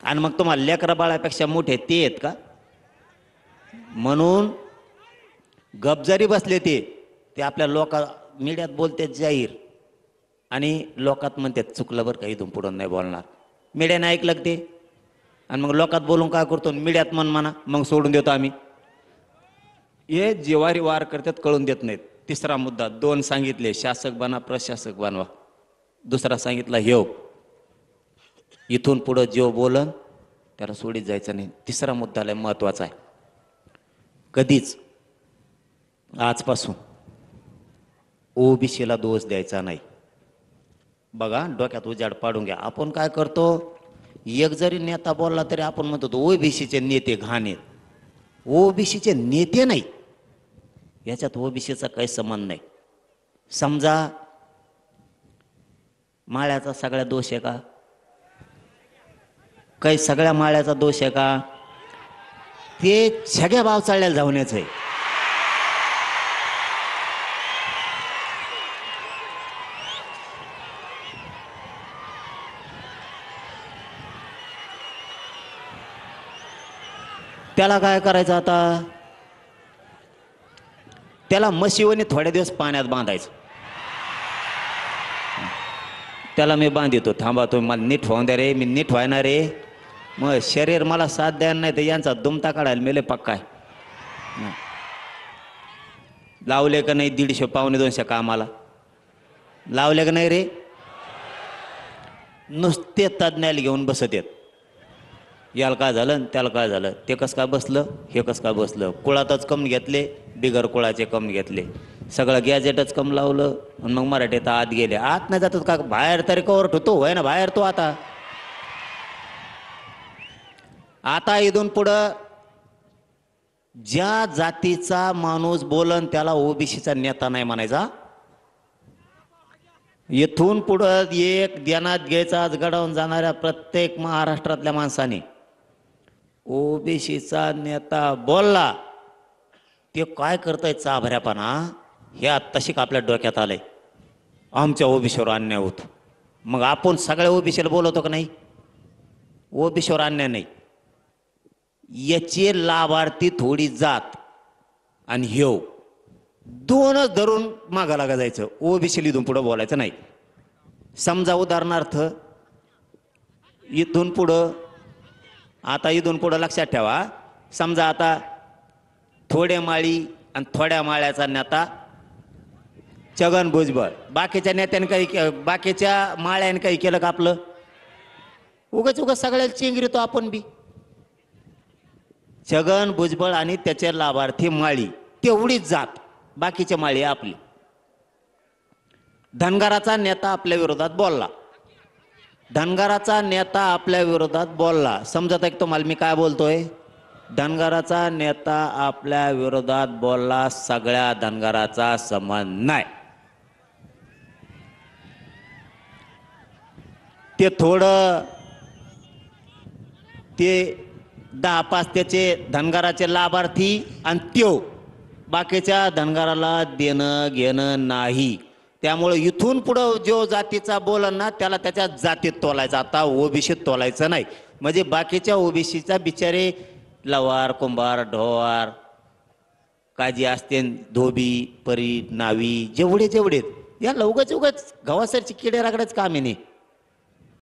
आणि मग तुम्हाला लेकरा बाळापेक्षा मोठे ते आहेत का? म्हणून गपजारी बसले ते आपल्या मीडियात बोलतात जाहीर आणि लोकात म्हणतात चुकलं बरं का, इथून पुढं नाही बोलणार. मीडियाने ऐकलं ते आणि मग लोकात बोलून काय करतो, मीडियात म्हणा मग सोडून देतो आम्ही. हे जिवारी वार करतात, कळून देत नाहीत. तिसरा मुद्दा 2 सांगितले, शासक बना प्रशासक बनवा. दुसरा सांगितला ह्यो, इथून पुढं जो बोलन त्याला सोडीत जायचं नाही. तिसरा मुद्दा लय महत्वाचा आहे. कधीच आजपासून ओबीसीला दोष द्यायचा नाही. बघा डोक्यात उजाड पाडून घ्या. आपण काय करतो, एक जरी नेता बोलला तरी आपण म्हणतो ओबीसीचे नेते घाण आहेत. ओबीसीचे नेते नाही, याच्यात ओबीसीचा काही संबंध नाही. समजा माळ्याचा सगळ्या दोष आहे का? काही सगळ्या माळ्याचा दोष आहे का? ते सगळ्या भाव चाळल्याला जाऊनच आहे. त्याला काय करायचं आता? त्याला म्हशीवणी थोड्या दिवस पाण्यात बांधायचं. त्याला मी बांधितो, थांबा तुम्ही मला नीट होऊन द्या रे, मी नीट व्हायना रे. मग शरीर मला साथ द्यायला नाही तर यांचा दुमता काढायला मेले पक्का आहे. लावले का नाही 150 पावणे 200 कामाला? लावले का नाही रे? नुसते तज्ञाला घेऊन बसत येत. याला काय झालं त्याला काय झालं, ते कसं काय बसलं, हे कसं काय बसलं. कुळातच कम घेतले, बिगर कुळाचे कम घेतले, सगळं गॅजेटच कम लावलं आणि मग मराठीत आत गेले. आत नाही जातात का? बाहेर तरी कवर ठेवतो होय ना, बाहेर तो आता इथून पुढं ज्या जातीचा माणूस बोलन त्याला ओबीसीचा नेता नाही म्हणायचा. इथून पुढं एक ध्यानात घ्यायचा, आज घडवून जाणाऱ्या प्रत्येक महाराष्ट्रातल्या माणसाने ओबीसीचा नेता बोलला ते काय करताय चाभऱ्यापणा, हे आत्ताशी आपल्या डोक्यात आलंय. आमच्या ओबीसीवर अन्याय होतो, मग आपण सगळ्या ओबीसीला बोलवतो का नाही? ओबीसीवर अन्याय नाही, याचे लाभार्थी थोडी जात आणि ह्यो दोनच धरून मागा लागा जायचं. ओबीसी इथून पुढं बोलायचं नाही. समजा उदाहरणार्थ इथून पुढं, आता इथून पुढं लक्षात ठेवा, समजा आता थोड्या माळी आणि थोड्या माळ्याचा नेता छगन भुजबळ, बाकीच्या नेत्याने काही, बाकीच्या माळ्याने काही केलं का आपलं? उगाच सगळ्याला चिंगरीतो आपण बी. छगन भुजबळ आणि त्याचे लाभार्थी माळी तेवढीच जात, बाकीचे माळी आपली. धनगराचा नेता आपल्या विरोधात बोलला, धनगराचा नेता आपल्या विरोधात बोलला. समजत आहे तुम्हाला मी काय बोलतोय? धनगराचा नेता आपल्या विरोधात बोलला, सगळ्या धनगराचा संबंध नाही. ते थोडं ते 10-5 त्याचे धनगराचे लाभार्थी आणि त्यो बाकीच्या धनगराला देणं घेणं नाही. त्यामुळे इथून पुढं जो जातीचा बोलन ना त्याला त्याच्या जातीत तोलायचं, आता ओबीसीत तोलायचं नाही. म्हणजे बाकीच्या ओबीसीचा बिचारे लवार कुंभार ढोवार काजी असते, धोबी परी नावी जेवढे या उगाच गव्हासरची किडे रागडच काम आहे नाही.